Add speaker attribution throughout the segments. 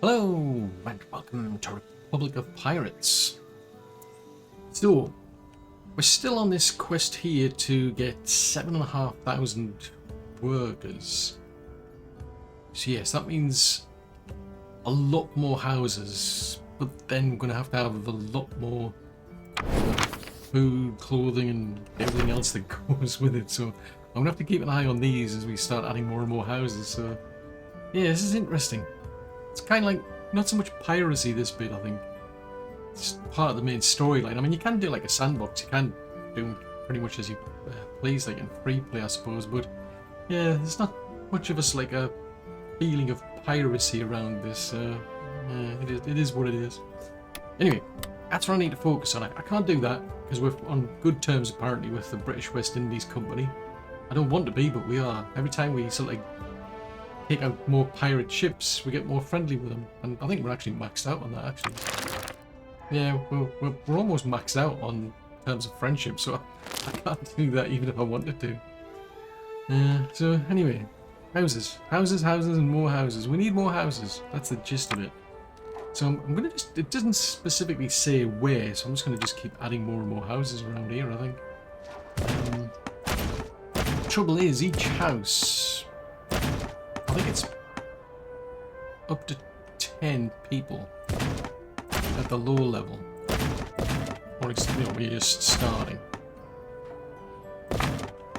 Speaker 1: Hello and welcome to Republic of Pirates. So, we're still on this quest here to get 7,500 workers. So yes, that means a lot more houses, but then we're going to have a lot more food, clothing and everything else that goes with it. So I'm going to have to keep an eye on these as we start adding more and more houses. So yeah, this is interesting. It's kind of like, not so much piracy this bit, I think. It's part of the main storyline. I mean, you can do like a sandbox, you can do pretty much as you please, like in free play, I suppose, but yeah, there's not much of like a feeling of piracy around this. It is what it is. Anyway, that's what I need to focus on. I can't do that because we're on good terms apparently with the British West Indies Company. I don't want to be, but we are. Every time we sort of like take out more pirate ships, we get more friendly with them, and I think we're actually maxed out on that actually. Yeah, we're almost maxed out on terms of friendship, so I can't do that even if I wanted to. So anyway, houses, and more houses. We need more houses. That's the gist of it. So I'm gonna just, it doesn't specifically say where, so I'm just gonna just keep adding more and more houses around here, I think. Trouble is, each house, I think it's up to 10 people at the low level, or it's, you know, we're just starting.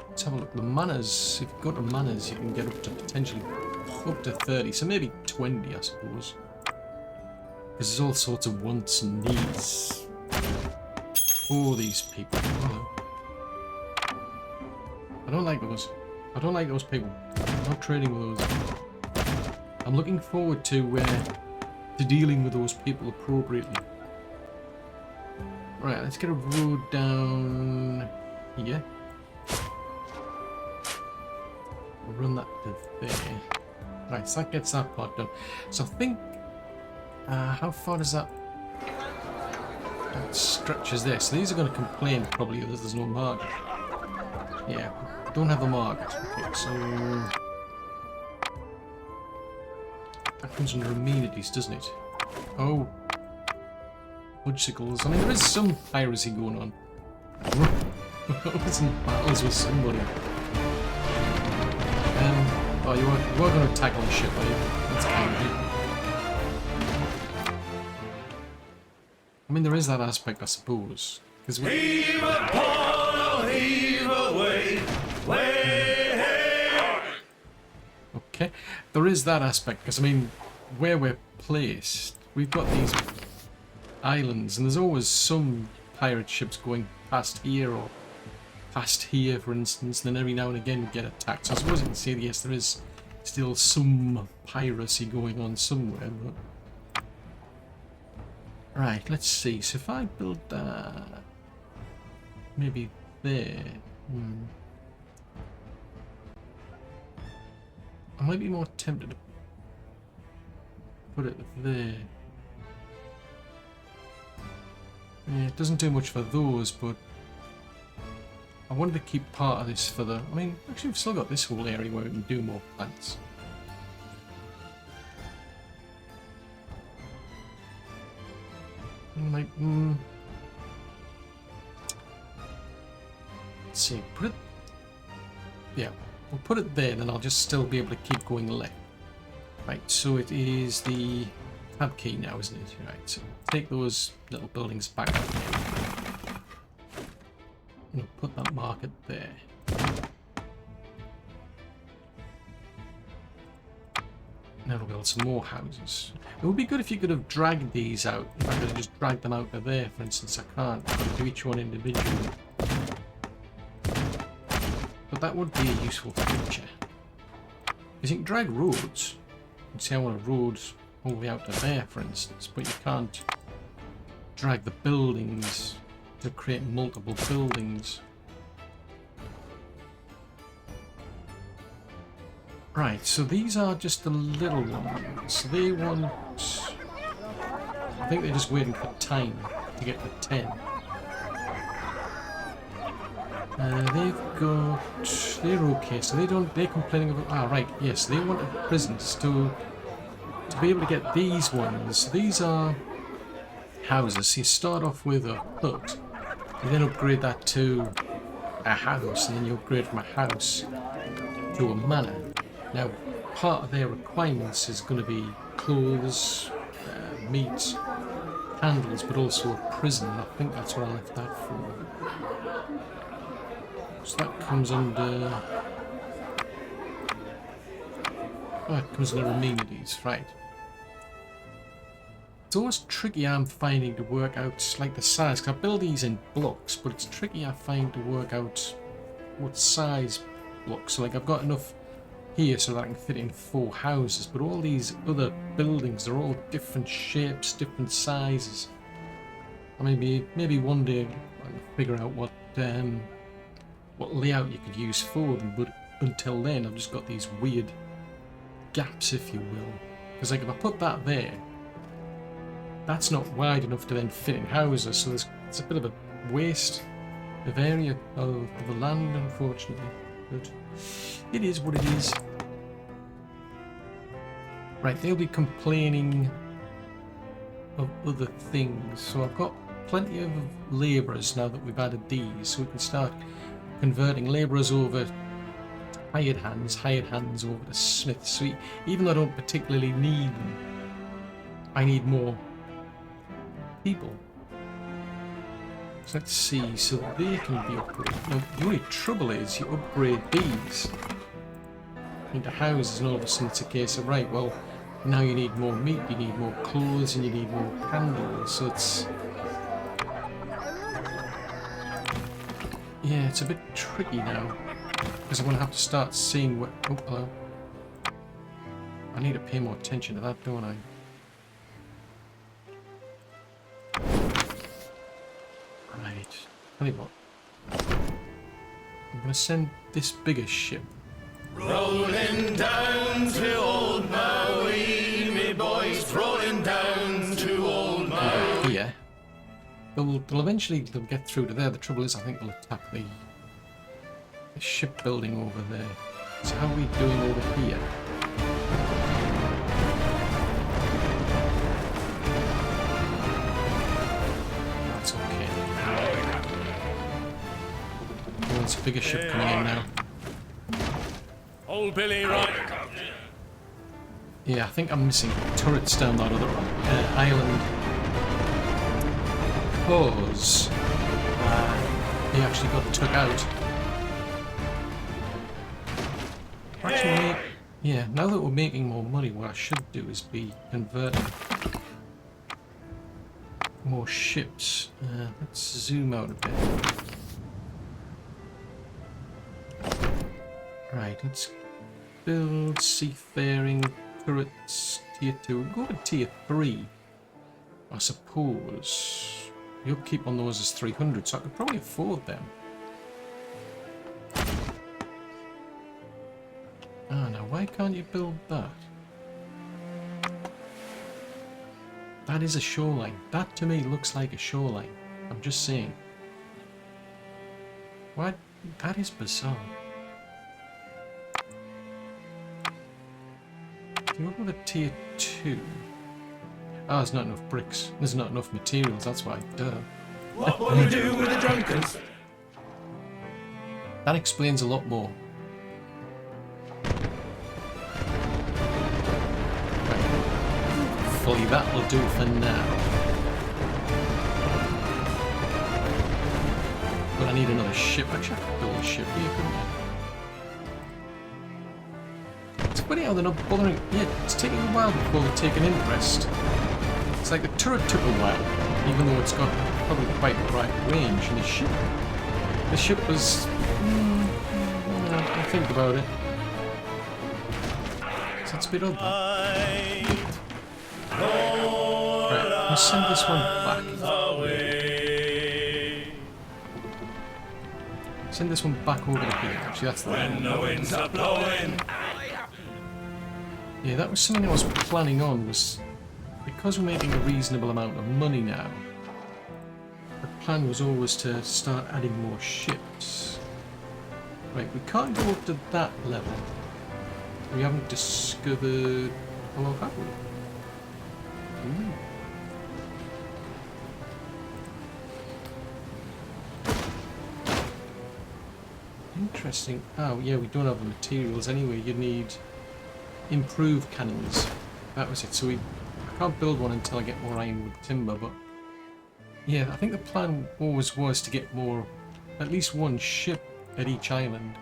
Speaker 1: Let's have a look. The manners, if you go to manners, you can get up to potentially up to 30, so maybe 20, I suppose. Because there's all sorts of wants and needs for these people. Hello. I don't like those. I don't like those people. I'm not trading with those. I'm looking forward to dealing with those people appropriately. Right, let's get a road down here. We'll run that to there. Right, so that gets that part done. So I think, how far does that stretches there? So these are going to complain probably that there's no market. Yeah, don't have a market. Okay, so that comes under amenities, doesn't it? Oh, fudgesicles. I mean, there is some piracy going on. We're in battles with somebody. Oh, you were going to tackle a ship, are you? That's kind of it. I mean, there is that aspect, I suppose. Because we...
Speaker 2: Heave upon, heave away, way.
Speaker 1: Okay, there is that aspect, because I mean, where we're placed, we've got these islands, and there's always some pirate ships going past here or past here, for instance, and then every now and again we get attacked. So I suppose you can see, yes, there is still some piracy going on somewhere. But... right, let's see. So if I build that, maybe there. I might be more tempted to put it there. Yeah, it doesn't do much for those, but I wanted to keep part of this for the... I mean, actually we've still got this whole area where we can do more plants. Like, let's see, put it... yeah, we'll put it there, then I'll just still be able to keep going left. Right, so it is the tab key now, isn't it? Right, so take those little buildings back up there. We'll put that market there. Now we'll build some more houses. It would be good if you could have dragged these out. If I could have just dragged them out of there, for instance. I can't. I've got to do each one individually. But that would be a useful feature. Because you can drag roads. You can see I want a road all the way out to there, for instance. But you can't drag the buildings to create multiple buildings. Right, so these are just the little ones. They want... I think they're just waiting for time to get to 10. They've got... they're okay, so they don't... they're complaining about... ah, right, yes, they want prisons to to be able to get these ones, these are houses. So you start off with a hut, you then upgrade that to a house, and then you upgrade from a house to a manor. Now, part of their requirements is going to be clothes, meat, candles, but also a prison. I think that's what I left that for. So that comes under... Oh, it comes under amenities, right. It's always tricky, I'm finding, to work out like the size, because I build these in blocks, but it's tricky, I find, to work out what size blocks. So like I've got enough here so that I can fit in 4 houses, but all these other buildings, they're all different shapes, different sizes. I mean, maybe one day I can figure out what layout you could use for them, but until then I've just got these weird gaps, if you will. Because like if I put that there, that's not wide enough to then fit in houses, so it's a bit of a waste of area of the land, unfortunately. But it is what it is. Right, they'll be complaining of other things. So I've got plenty of labourers now that we've added these, so we can start converting labourers over to hired hands over to smiths. So even though I don't particularly need them, I need more people. So let's see, so they can be upgraded. Now, the only trouble is you upgrade these into houses, and all of a sudden it's a case of, right, well, now you need more meat, you need more clothes, and you need more candles. So it's... yeah, it's a bit tricky now, because I'm going to have to start seeing what... oh, hello. I need to pay more attention to that, don't I? Right, tell you what. I'm going to send this bigger ship.
Speaker 2: Rolling down to old Maui, me boys, rolling down to old Maui.
Speaker 1: Here. They'll eventually get through to there. The trouble is, I think they'll attack the shipbuilding over there. So how are we doing over here? That's okay. Oh, it's a bigger ship coming in now.
Speaker 2: Old Billy, right?
Speaker 1: Yeah, I think I'm missing turrets down that other island. Because they actually got took out. Actually, yeah, now that we're making more money, what I should do is be converting more ships. Let's zoom out a bit. Right, let's build seafaring turrets tier 2. We'll go to tier 3, I suppose. The upkeep on those is 300, so I could probably afford them. Ah, now why can't you build that? That is a shoreline. That to me looks like a shoreline. I'm just saying. What? That is bizarre. If you go with a tier 2... oh, there's not enough bricks. There's not enough materials, that's why. Duh.
Speaker 2: What will we do with the drunkards?
Speaker 1: That explains a lot more. Hopefully that'll do for now. But I need another ship. Actually, I could build a ship here, couldn't I? It's funny how they're not bothering. Yeah, it's taking a while before they take an interest. It's like the turret took a while, even though it's got probably quite the right range. And the ship was... I'll think about it. So it's a bit odd, that. Right, let's send this one back. Send this one back over to here. Actually, that's the one.
Speaker 2: When the winds are blowing.
Speaker 1: Yeah, that was something I was planning on, was because we're making a reasonable amount of money now, the plan was always to start adding more ships. Right, we can't go up to that level. We haven't discovered... oh, well, have we? interesting. Oh, yeah, we don't have the materials anyway. You need improved cannons. That was it. So I can't build one until I get more ironwood timber, but yeah, I think the plan always was to get more, at least one ship at each island,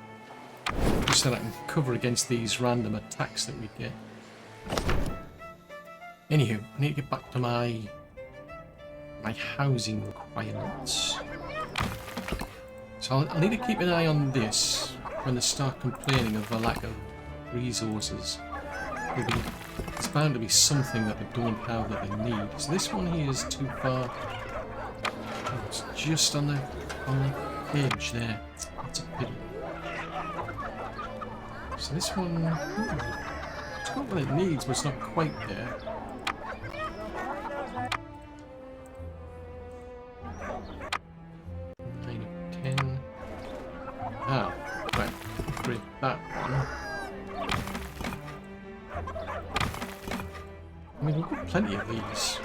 Speaker 1: just so that I can cover against these random attacks that we get. Anywho, I need to get back to my housing requirements. So I'll need to keep an eye on this when they start complaining of the lack of resources. It's bound to be something that they don't have that they need. So this one here is too far. Oh, it's just on the edge there. That's a pity. So this one, it's got what it needs, but it's not quite there. Ah, right, upgrade that one. I mean, we've got plenty of these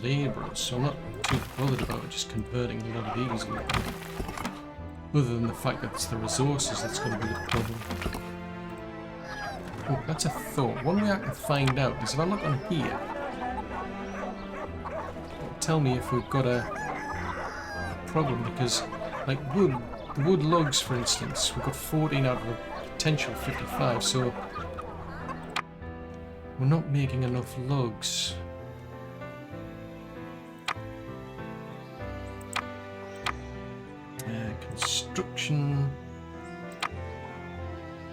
Speaker 1: labourers, so I'm not too bothered about just converting a lot of these. Other than the fact that it's the resources that's going to be the problem. Oh, that's a thought. One way I can find out is if I look on here, it'll tell me if we've got a problem, because, like, the wood logs, for instance, we've got 14 out of a potential 55, so we're not making enough logs. Construction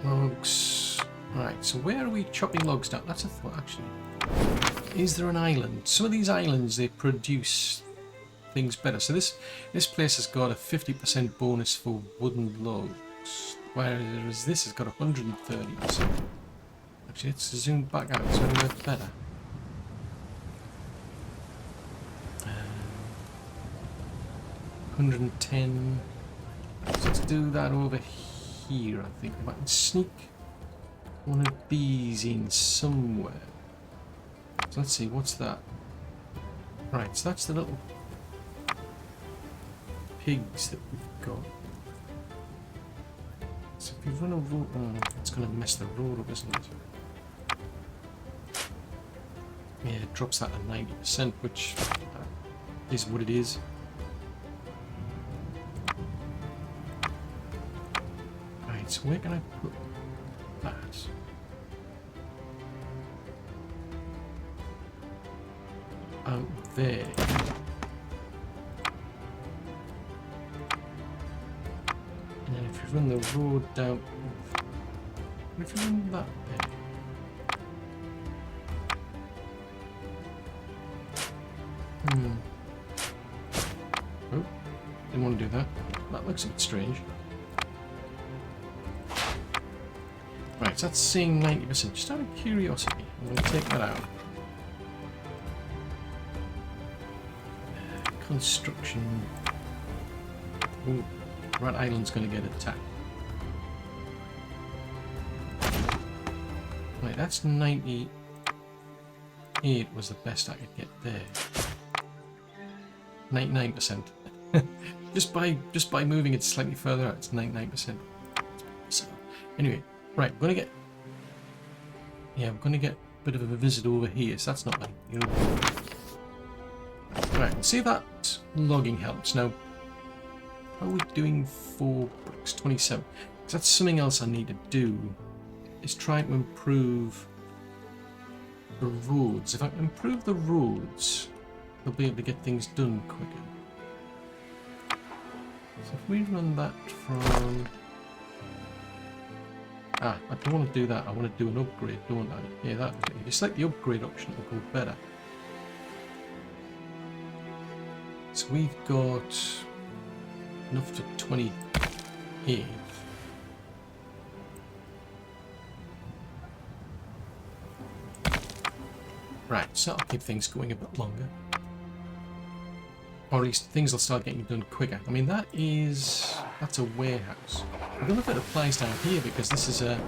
Speaker 1: logs. Right, so where are we chopping logs down? That's a thought, actually. Is there an island? Some of these islands, they produce things better. So this place has got a 50% bonus for wooden logs, whereas this has got 130%. Actually, let's zoom back out. It's anywhere better. 110. So let's do that over here. I think if I can sneak one of these in somewhere. So let's see, what's that? Right, so that's the little pigs that we've got. So if we run a road, oh, it's going to mess the road up, isn't it? Yeah, it drops that to 90%, which is what it is. Right, so where can I put that? Out there. And then if you run the road down, if you run that there. Oh, didn't want to do that. That looks a bit strange. Right, so that's saying 90%. Just out of curiosity, I'm going to take that out. Construction. Oh, Rat Island's going to get attacked. Right, that's 98 was the best I could get there. 99%. just by moving it slightly further out, it's 99%. So, anyway, right, we're gonna get a bit of a visit over here. So that's not like, you know. Right, let's see if that logging helps. Now, how are we doing for bricks? 27. Because that's something else I need to do. Is try to improve the roads. If I can improve the roads, we'll be able to get things done quicker. So if we run that from... I don't want to do that. I want to do an upgrade, don't I? Yeah, that. If you select the upgrade option, it'll go better. So we've got enough to 28. Right, so that'll keep things going a bit longer. Or at least things will start getting done quicker. I mean, that's a warehouse. I don't know if it applies down here because this is a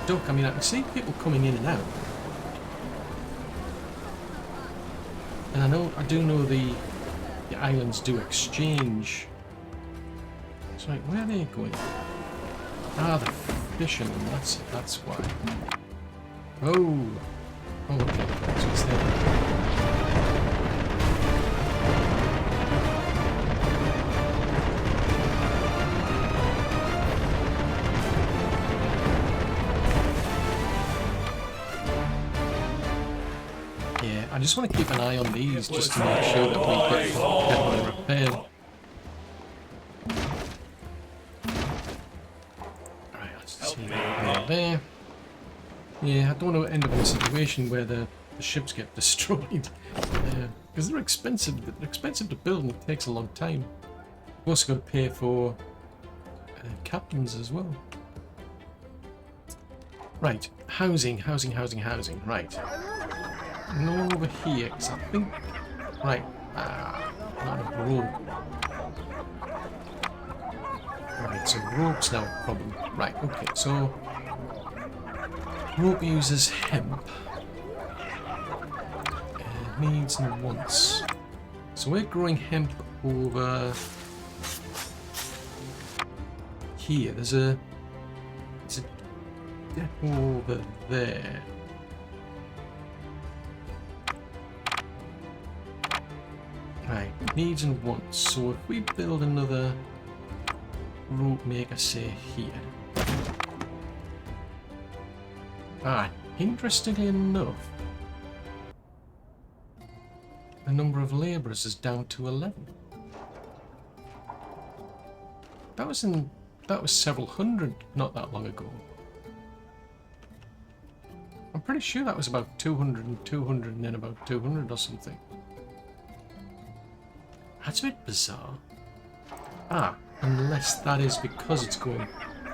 Speaker 1: dock. I mean, I can see people coming in and out. And I do know the islands do exchange. Right, where are they going? Ah, the fishermen, that's why. Oh! Oh, okay, that's what's there. Yeah, I just want to keep an eye on these just to make sure that we get them repaired. There. Yeah, I don't want to end up in a situation where the ships get destroyed. Because they're expensive. They're expensive to build and it takes a long time. We've also got to pay for captains as well. Right, housing. Right. No over here, because I think... Right. Not a rope. Right, so rope's now a problem. Right, okay, so... Rope uses hemp. Needs and wants. So we're growing hemp over... Here, there's a depot over there. Right, needs and wants. So if we build another rope maker, say here. Ah, interestingly enough, the number of labourers is down to 11. That was several hundred not that long ago. I'm pretty sure that was about 200 and 200 and then about 200 or something. That's a bit bizarre. Ah, unless that is because it's going...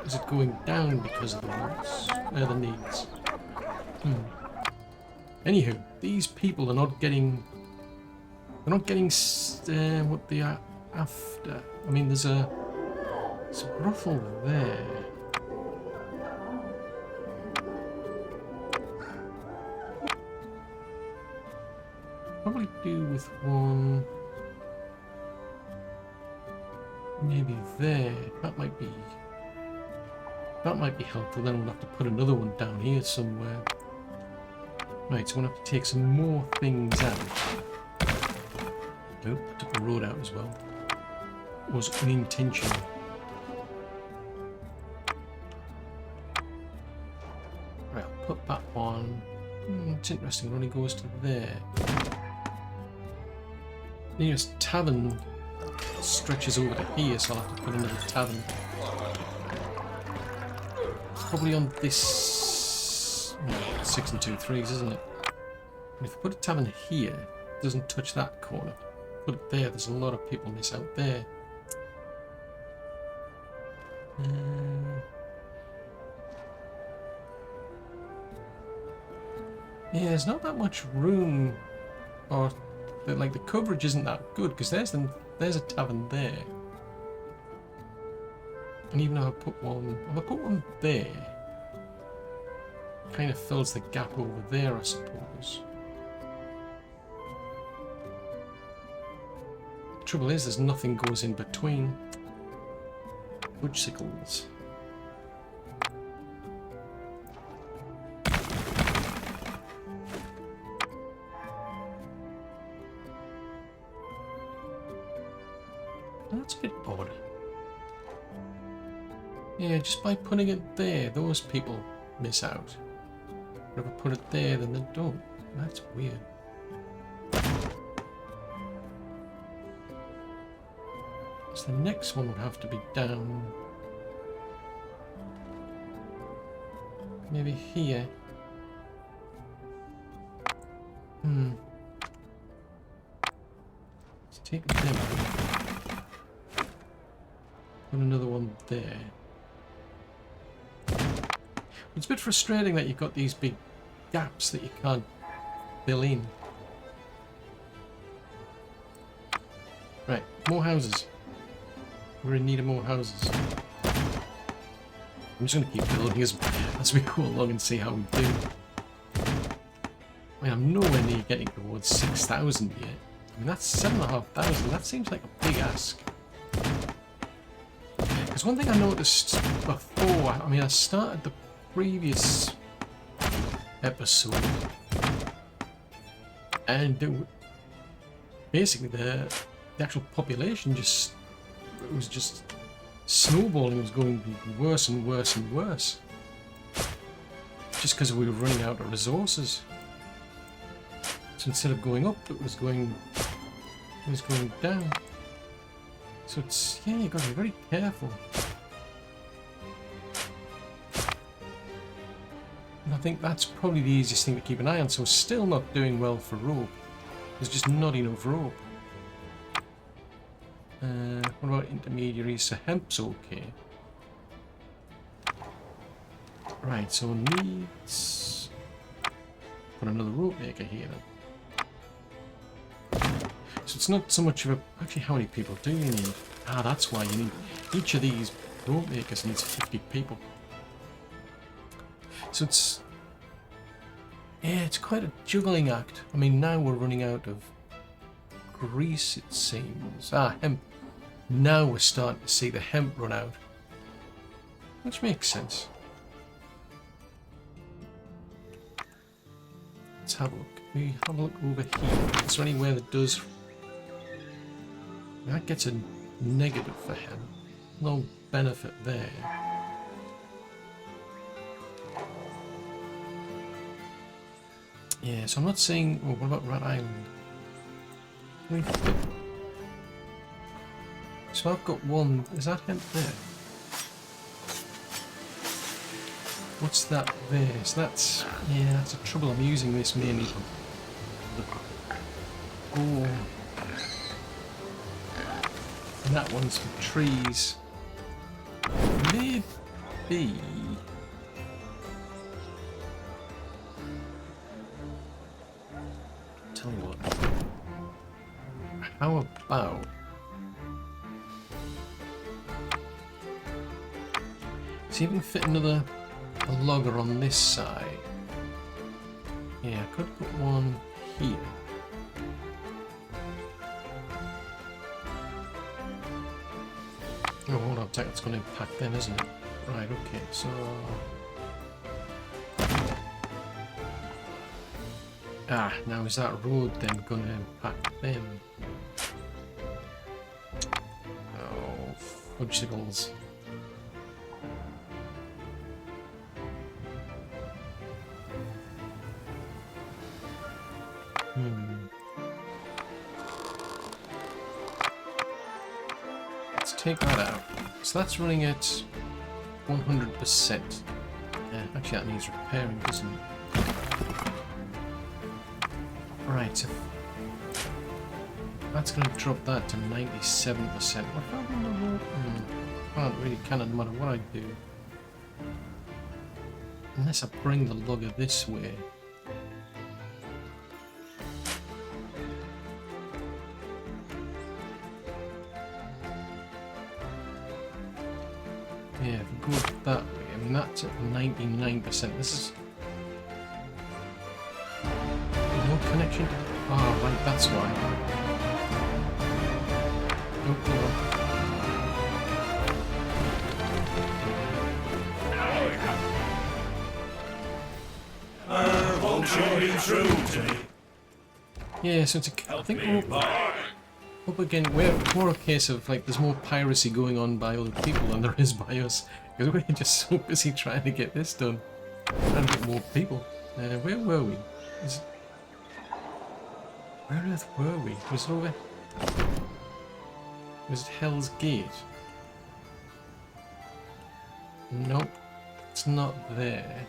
Speaker 1: Is it going down because of the wants? The needs? Anywho, these people are not getting... They're not getting what they are after. I mean, there's a brothel there. Probably do with one... Maybe there. That might be helpful. Then we'll have to put another one down here somewhere. Right, so we'll have to take some more things out. Nope, I took the road out as well. It was unintentional. Right, I'll put that on. It's interesting, it only goes to there. The nearest tavern stretches over to here, so I'll have to put another tavern. It's probably on this 6 and 2 3s, isn't it? And if I put a tavern here, it doesn't touch that corner. Put it there, there's a lot of people miss out there. Yeah, there's not that much room, or like the coverage isn't that good because there's a tavern there, and even if I put one there, it kind of fills the gap over there, I suppose. The trouble is, there's nothing goes in between. G.SKILL. That's a bit odd. Yeah, just by putting it there, those people miss out. But if I put it there, then they don't. That's weird. So the next one would have to be down... maybe here. Let's take them out. Put another one there. It's a bit frustrating that you've got these big gaps that you can't fill in. Right, more houses. We're in need of more houses. I'm just going to keep building as we go along and see how we do. I mean, I'm nowhere near getting towards 6,000 yet. I mean, that's 7,500. That seems like a big ask. Because one thing I noticed before, I mean, I started the previous episode, and basically the actual population just, it was just snowballing. It was going to be worse and worse and worse, just because we were running out of resources. So instead of going up, it was going down. So it's, yeah, you've got to be very careful. And I think that's probably the easiest thing to keep an eye on. So still not doing well for rope. There's just not enough rope. What about intermediaries? So hemp's okay. Right, so needs... Put another rope maker here then. So it's not so much of a... Actually, how many people do you need? Ah, that's why you need... Each of these rope makers needs 50 people. So it's... Yeah, it's quite a juggling act. I mean, now we're running out of grease, it seems. Ah, hemp. Now we're starting to see the hemp run out. Which makes sense. Let's have a look. We have a look over here. Is there anywhere that does... That gets a negative for him. No benefit there. Yeah, so I'm not seeing... Oh, what about Rat Island? So I've got one... Is that hemp there? What's that there? So that's... Yeah, that's the trouble. I'm using this mainly for the... Oh... And that one's for trees. Maybe... Tell you what. How about... See if we can fit another logger on this side. Yeah, I could put one here. Oh, hold on a sec, that's going to impact them, isn't it? Right, okay, so... Ah, now is that road then going to impact them? Oh, fudgesicles. Let's take that out. So that's running at 100%. Yeah, actually that needs repairing, doesn't it? Right, so that's going to drop that to 97%. What about on the road? Can't really can it no matter what I do. Unless I bring the lugger this way. Yeah, if we go that way, I mean that's at 99%. This is... No connection? Oh, right, that's why. Oh, go
Speaker 2: on. Won't you be true to me?
Speaker 1: Yeah, so it's a, I think we're up again, we're more a case of like there's more piracy going on by other people than there is by us. Because we're just so busy trying to get this done. Trying to get more people. Where were we? Where on earth were we? Was it over? Was it Hell's Gate? Nope. It's not there.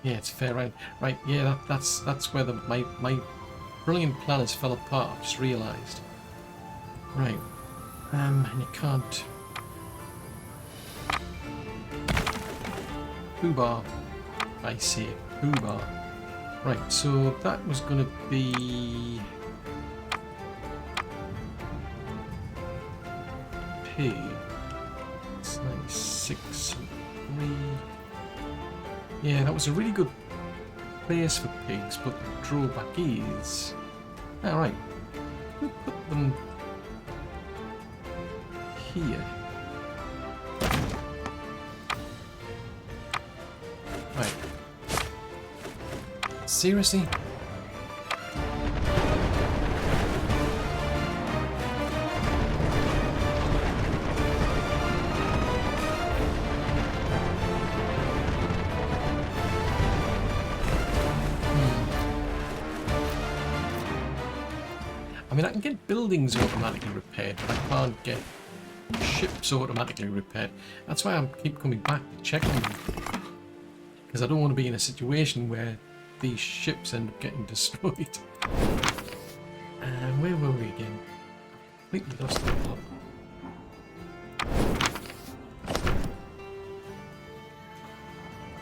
Speaker 1: Yeah, it's fair, right? Right, yeah, that's where my brilliant planners fell apart, I've just realised. Right. And you can't... Pooh-bar. I see it. Pooh-bar. Right, so that was going to be... P. It's 96, 3... Yeah, that was a really good place for pigs, but the drawback is... Alright. We'll put them here. Right. Seriously? I mean, I can get buildings automatically repaired, but I can't get ships automatically repaired. That's why I keep coming back to check on them. Because I don't want to be in a situation where these ships end up getting destroyed. And where were we again? Completely lost the plot.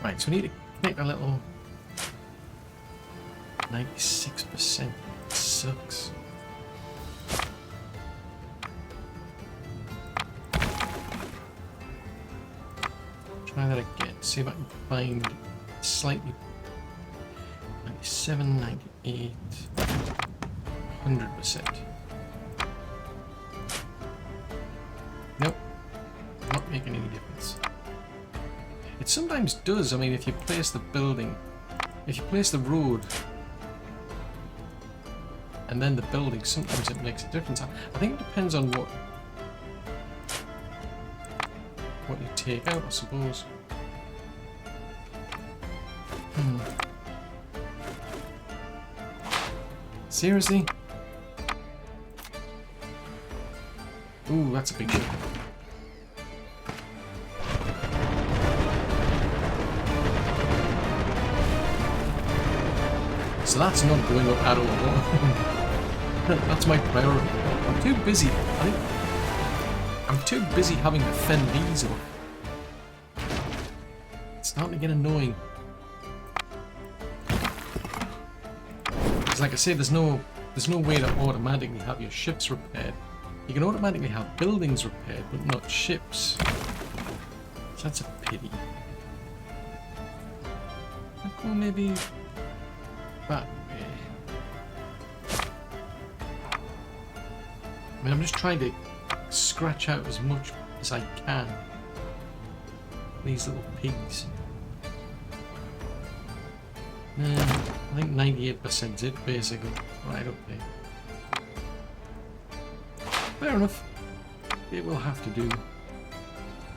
Speaker 1: Right, so we need to connect a little 96%. It sucks. Try that again. See if I can find slightly 97, 98, 100%. Nope, not making any difference. It sometimes does. I mean, if you place the building, if you place the road and then the building, sometimes it makes a difference. I think it depends on what you take out, I suppose. Seriously? Ooh, that's a big ship. So that's not going up at all. That's my priority. I'm too busy. I think I'm too busy having to fend these off. It's starting to get annoying. Because like I say, there's no way to automatically have your ships repaired. You can automatically have buildings repaired, but not ships. So that's a pity. I'll go maybe that way. I mean, I'm just trying to scratch out as much as I can. These little pigs. I think 98% is it, basically. Right, okay. Fair enough. It will have to do.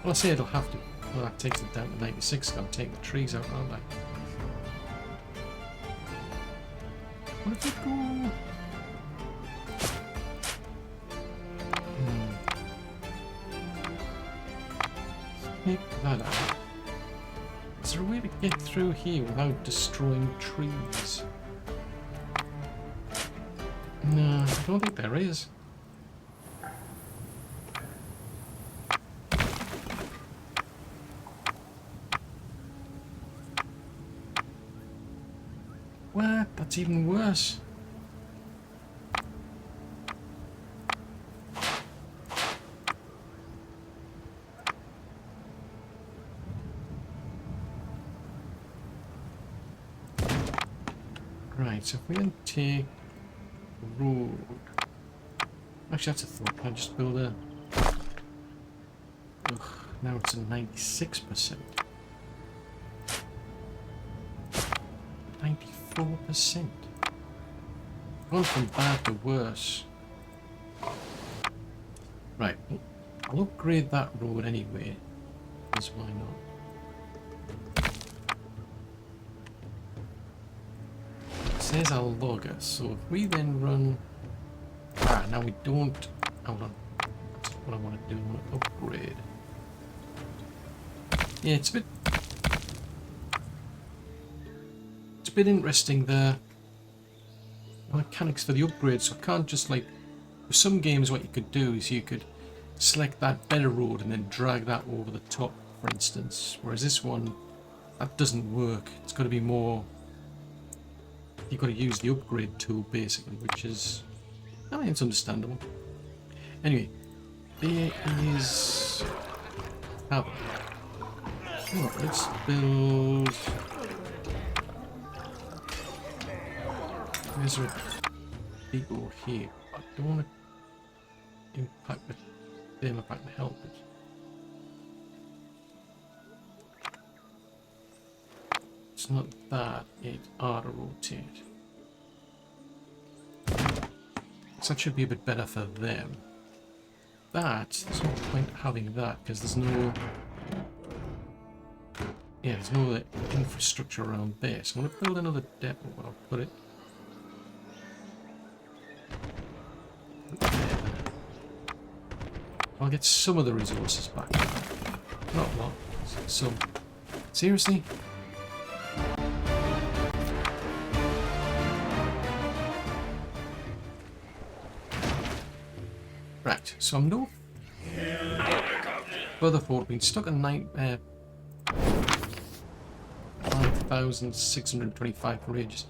Speaker 1: Well, I say it'll have to. Well, that takes it down to 96. I'm taking the trees out, aren't I? What if we go? Take that out. Is there a way to get through here without destroying trees? No, I don't think there is. What? That's even worse. Right, so if we then take the road. Actually, that's a thought. Can I just build a. Ugh, now it's a 96%. 94%. Gone from bad to worse. Right, I'll upgrade that road anyway. Because why not? It says a logger, so if we then run. Ah, now we don't. Hold on. That's not what I want to do. I want to upgrade. Yeah, it's a bit interesting the mechanics for the upgrade, so I can't just like with some games what you could do is you could select that better road and then drag that over the top, for instance, whereas this one that doesn't work. It's got to be more, you've got to use the upgrade tool basically, which is, I mean, it's understandable. Anyway, there is let's build. There's a people here. I don't want to impact the them if I can help it. It's not that, it ought to rotate. So that should be a bit better for them. There's no point having that because there's no... Yeah, there's no infrastructure around there. So I'm going to build another depot where I'll put it. There. I'll get some of the resources back. Not a lot. Some. Seriously? Right, so I'm no further forward. Been stuck at 9,625 for ages.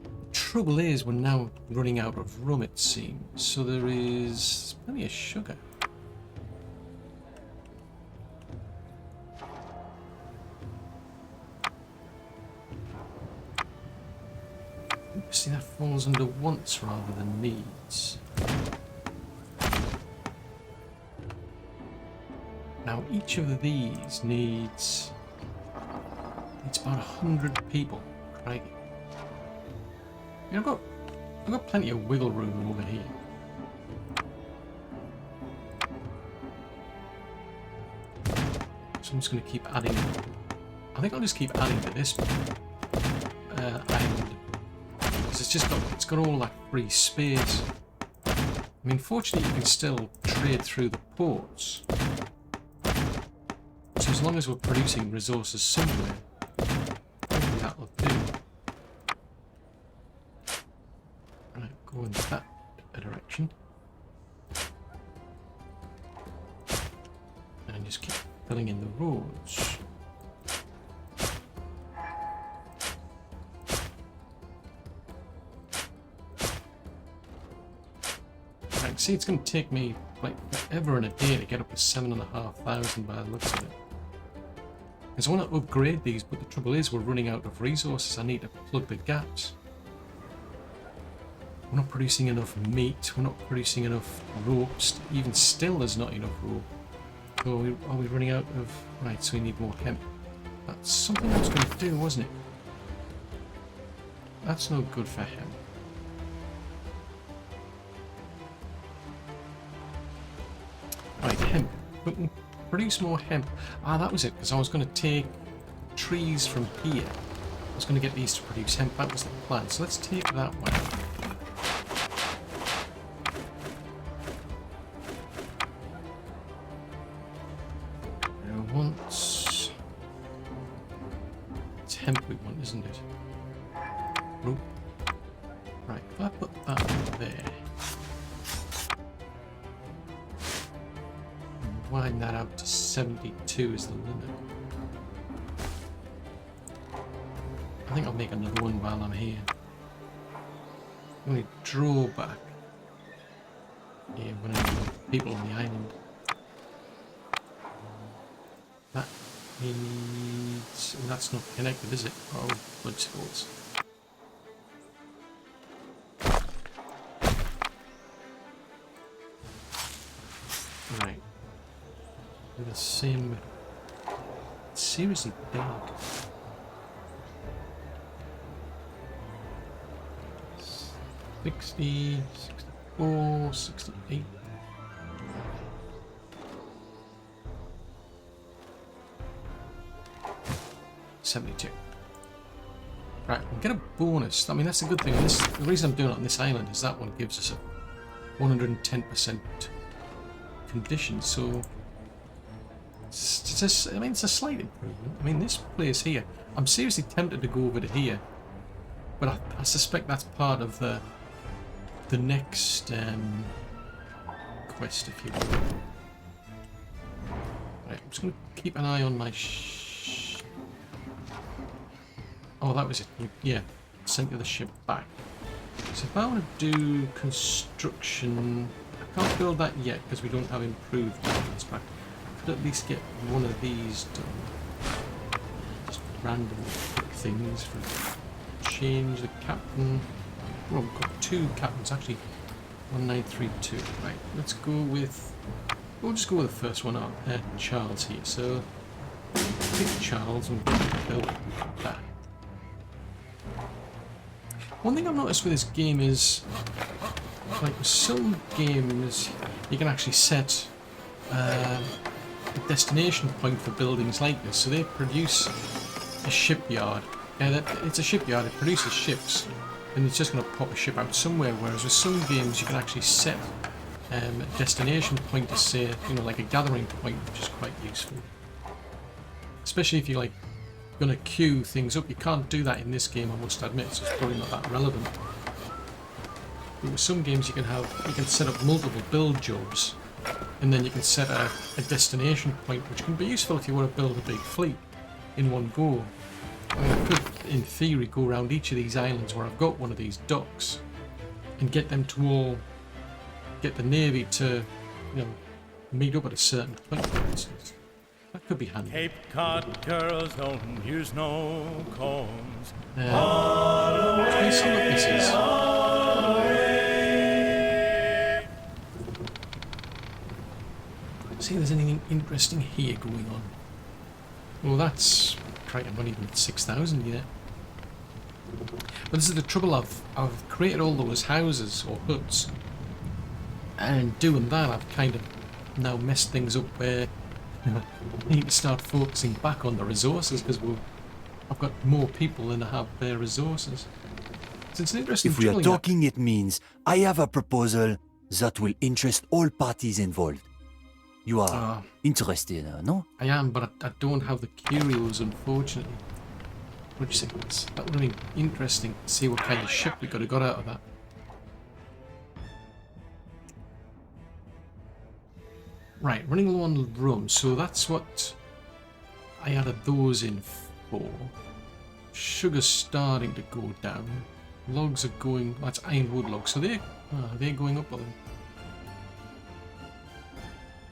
Speaker 1: The trouble is, we're now running out of rum, it seems. So there is plenty of sugar. See, that falls under wants rather than needs. Now, each of these needs about 100 people. Crikey. You know, I've got plenty of wiggle room over here. So I'm just going to keep adding. I think I'll just keep adding to this island. Because it's got all that free space. I mean, fortunately, you can still trade through the ports. So as long as we're producing resources somewhere, hopefully that'll do. Right, go in that direction. And just keep filling in the roads. Right, see, it's going to take me like forever and a day to get up to 7,500 by the looks of it. Because I want to upgrade these, but the trouble is we're running out of resources. I need to plug the gaps. We're not producing enough meat. We're not producing enough ropes. Even still, there's not enough rope. So are we running out of... Right, so we need more hemp. That's something I was going to do, wasn't it? That's no good for hemp. Right, hemp. We can produce more hemp. Ah, that was it, because I was going to take trees from here. I was going to get these to produce hemp. That was the plan. So let's take that one. It's hemp we want, isn't it? Rope. Right, if I put that there. Widen that out to 72 is the limit. I think I'll make another one while I'm here. Only drawback. Yeah, when I have people on the island. That needs... Oh, that's not connected, is it? Oh, blood spills. Right. The same... It's seriously dark. 60, 64, 68. $72. Right, we'll get a bonus. I mean, that's a good thing. The reason I'm doing it on this island is that one gives us a 110% condition. So, it's a slight improvement. I mean, this place here, I'm seriously tempted to go over to here, but I suspect that's part of the next quest, if you will. Right, I'm just going to keep an eye on my. Oh, that was it. Yeah, sent the ship back. So if I want to do construction, I can't build that yet because we don't have improved weapons back. I could at least get one of these done. Just random things for change the captain. Well, we've got two captains actually. 1932. Right, let's go with We'll just go with the first one on Charles here. So pick Charles and build that. One thing I've noticed with this game is, like with some games, you can actually set a destination point for buildings like this. So they produce a shipyard. It's a shipyard, it produces ships, and it's just going to pop a ship out somewhere, whereas with some games you can actually set a destination point to say, you know, like a gathering point, which is quite useful. Especially if you're like going to queue things up. You can't do that in this game, I must admit, so it's probably not that relevant. But with some games you can set up multiple build jobs, and then you can set a destination point, which can be useful if you want to build a big fleet in one go. I mean, I could, in theory, go around each of these islands where I've got one of these docks and get them to all get the navy to, you know, meet up at a certain point, for instance. That could be handy.
Speaker 2: Cape Cod girls don't use no combs.
Speaker 1: Can you see what this is? See if there's anything interesting here going on. Well, that's Trident, not even at 6,000 yet. But this is the trouble. I've created all those houses or huts, and doing that I've kind of now messed things up where I need to start focusing back on the resources, because I've got more people than I have their resources. So it's an interesting.
Speaker 3: If we are talking, it means I have a proposal that will interest all parties involved. You are interested, no?
Speaker 1: I am, but I don't have the curios, unfortunately. What do you think? That would have been interesting to see what kind of ship we could have got out of that. Right, running low on rum, so that's what I added those in for. Sugar's starting to go down. Logs are going, that's ironwood logs, so they're going up on them.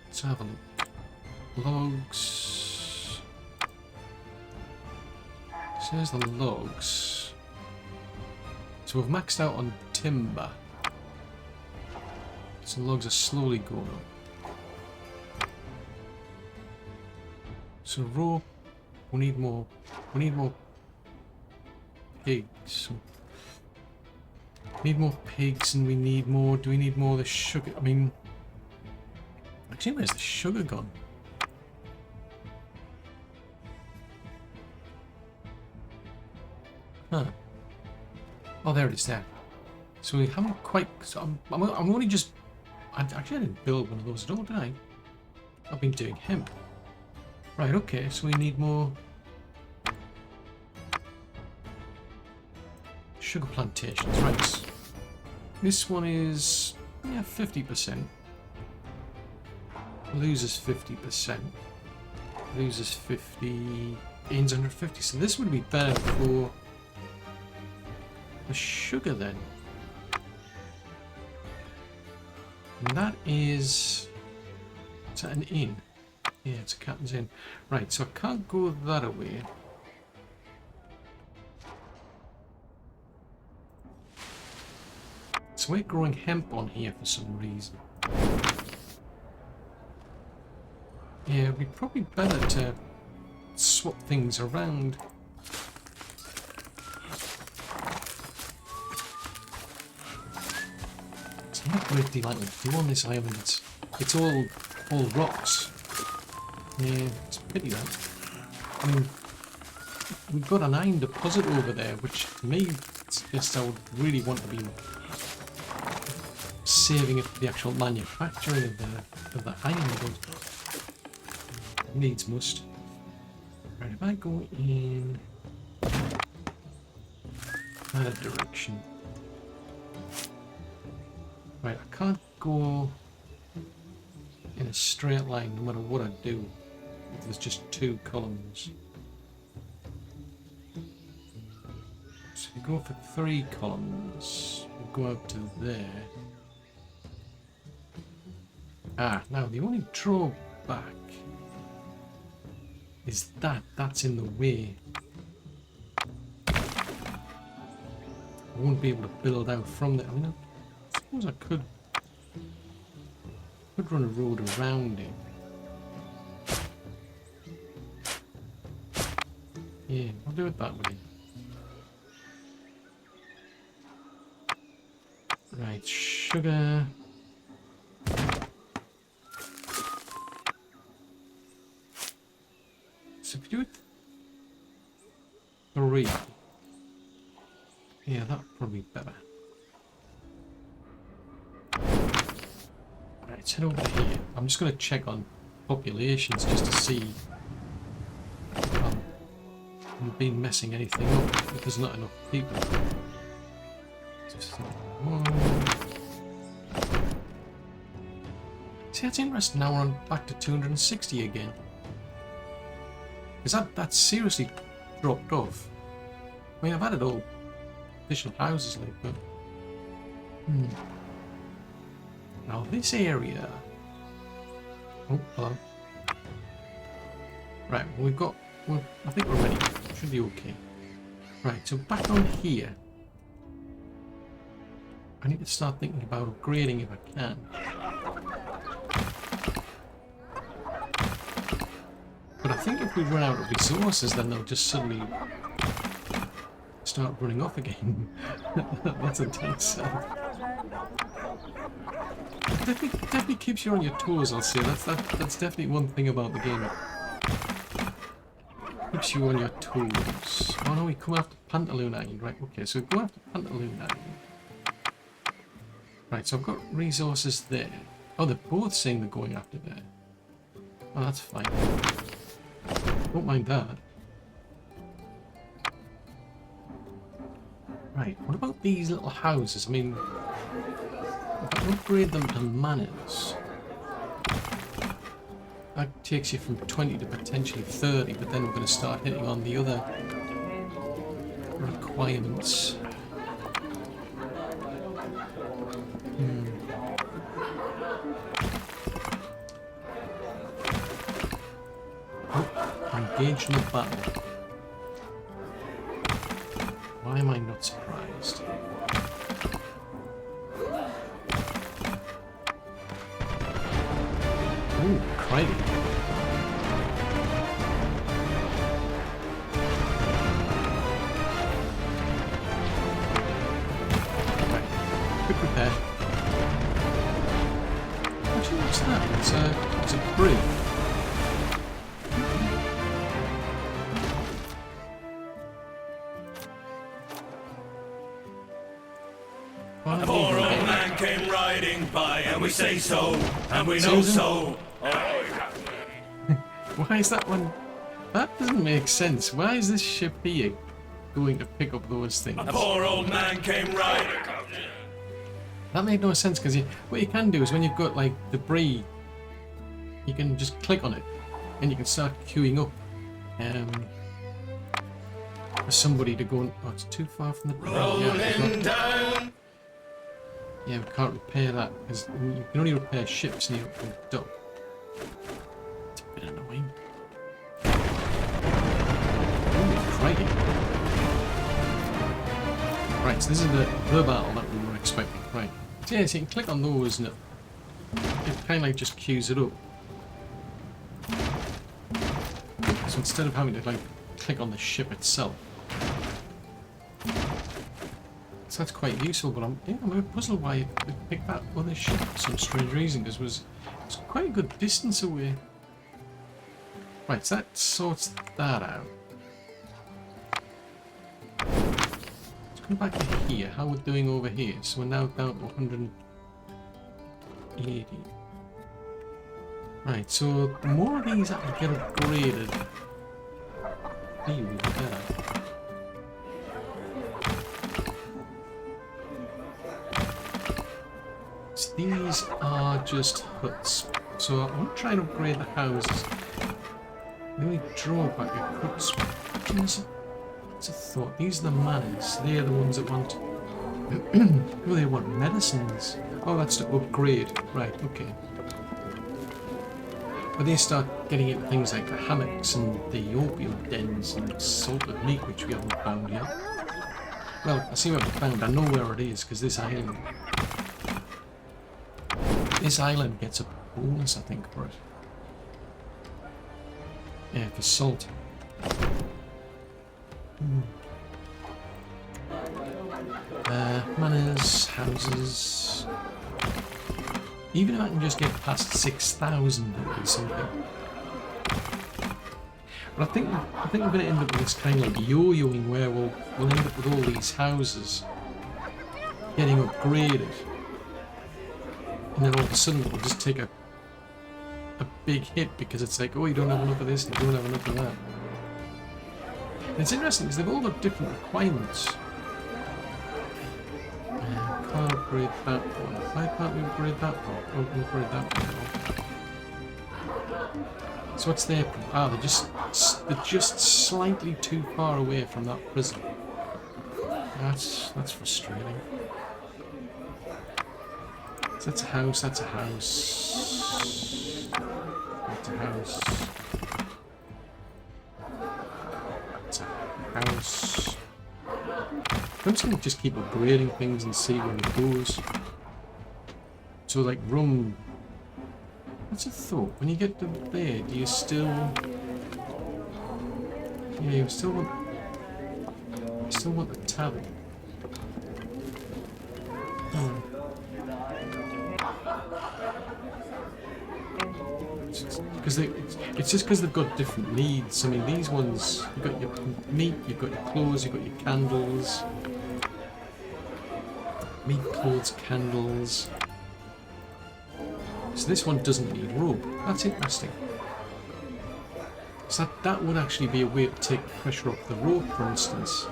Speaker 1: Let's have a look. Logs. So there's the logs. So we've maxed out on timber. So logs are slowly going up. So rope, we need more pigs. We need more pigs, and we need more, do we need more of the sugar? I mean, actually, where's the sugar gone? Huh. Oh, there it is there. So we haven't quite, so I'm only just, I didn't build one of those at all, did I? I've been doing hemp. Right, okay, so we need more sugar plantations, right. This one is, yeah, 50%. Loses 50%. Loses 50, gains 150. So this would be better for the sugar then. And that is that an inn? Yeah, it's a captain's inn. Right, so I can't go that away. So we're growing hemp on here for some reason. Yeah, it'd be probably better to swap things around. It's not a great deal I can do on this island. It's all rocks. Yeah, it's a pity that. I mean, we've got an iron deposit over there, which to me suggests I would really want to be saving it for the actual manufacturing of the iron, but needs must. Right, if I go in that direction. Right, I can't go in a straight line no matter what I do if there's just two columns. So you go for 3 columns, we'll go out to there. Ah, now the only drawback is that's in the way. I won't be able to build out from there. I mean, I suppose I could Could run a road around it. Yeah, I'll do it that way. Right, sugar. So if you do it 3. Yeah, that'd probably be better. Right, let's head over here. I'm just going to check on populations just to see if I've been messing anything up, if there's not enough people. Just see, that's interesting. Now we're on back to 260 again. Because that's seriously dropped off. I mean, I've added all additional houses like, but now this area. Oh, hello. Right, well, we've got. Well, I think we're ready. Should be okay. Right, so back on here. I need to start thinking about upgrading if I can. But I think if we run out of resources, then they'll just suddenly start running off again. That's intense. Definitely keeps you on your toes, I'll say. That's definitely one thing about the game. Keeps you on your toes. Oh no, we come after Plantronics. Right, okay, so we go after Plantronics. Right, so I've got resources there. Oh, they're both saying they're going after there. Oh, that's fine. Don't mind that. Right, what about these little houses? I mean, if I upgrade them to manors, that takes you from 20 to potentially 30, but then we're going to start hitting on the other requirements. Oh, engaged in a battle. Why am I not surprised? Ooh, crikey. Right, quick repair. Actually, what's that? It's a brig.
Speaker 2: A poor old man came riding by, and we say so, and we know so.
Speaker 1: Why is that one? That doesn't make sense. Why is this ship here going to pick up those things?
Speaker 2: A poor old man came riding.
Speaker 1: That made no sense because what you can do is when you've got like debris, you can just click on it and you can start queuing up for somebody to go. Oh, it's too far from the.
Speaker 2: Rolling down.
Speaker 1: Yeah, we can't repair that because you can only repair ships near the dock. It's a bit annoying. Ooh, crikey. Right, so this is the battle that we were expecting. Right. So yeah, so you can click on those and it kind of like just queues it up. So instead of having to like click on the ship itself. So that's quite useful, but I'm a bit puzzled why it picked that other ship for some strange reason, because it's quite a good distance away. Right, so that sorts that out. Let's go back to here. How we're doing over here? So we're now down to 180. Right, so the more of these that get upgraded, the better. These are just huts, so I want to try and upgrade the houses. The only drawback it could it's a thought. These are the manors. They are the ones that want. Oh, they want medicines. Oh, that's to upgrade. Right. Okay. But they start getting into things like the hammocks and the opium dens and salted meat, which we haven't found yet. Well, I see what we found. I know where it is because this island. This island gets a bonus, I think, for it. Yeah, for salt. Manors, houses. Even if I can just get past 6,000, it'll be something. But I think we're going to end up with this kind of like yo-yoing where we'll end up with all these houses getting upgraded, and then all of a sudden we'll just take a big hit because it's like, oh, you don't have enough of this, and you don't have enough of that. And it's interesting because they've all got different requirements. Can't upgrade that one. Why can't we upgrade that one? Oh, we can upgrade that one. So what's their problem? Ah, they're just slightly too far away from that prison. That's frustrating. So that's a house, that's a house. That's a house. That's a house. I'm just going to just keep upgrading things and see where it goes. So like room... What's a thought? When you get to there, do you still... Yeah, you still want the tavern. Because it's just because they've got different needs. I mean, these ones, you've got your meat, you've got your clothes, you've got your candles. Meat, clothes, candles. So this one doesn't need rope. That's interesting. So that would actually be a way to take the pressure off the rope, for instance.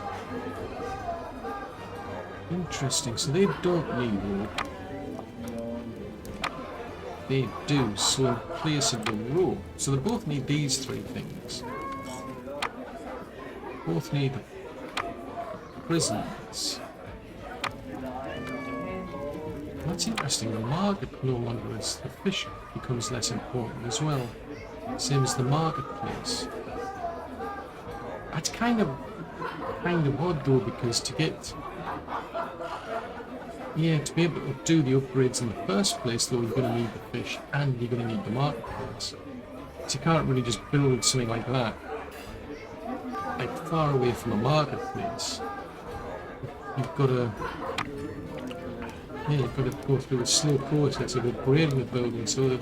Speaker 1: Interesting. So they don't need rope. They do. So in place of the rope. So they both need these three things. Both need prisons. That's interesting. The market no longer is. The fish becomes less important as well. Same as the marketplace. That's kind of odd though, because to get... Yeah, to be able to do the upgrades in the first place though, you're going to need the fish and you're going to need the marketplace. So you can't really just build something like that like far away from a marketplace. You've got to... Yeah, you've got to go through a slow process of upgrading the building so that...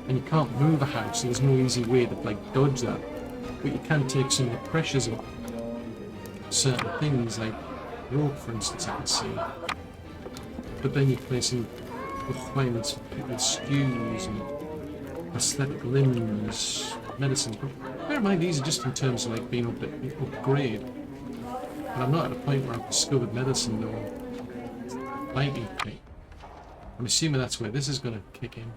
Speaker 1: And you can't move a house, so there's no easy way to like dodge that. But you can take some of the pressures of certain things, like rope for instance, I can see. But then you're placing requirements for people's stews and aesthetic limbs, medicine. But bear in mind, these are just in terms of like being able to upgrade. And I'm not at a point where I've discovered medicine though. Lightning plate. I'm assuming that's where this is going to kick in.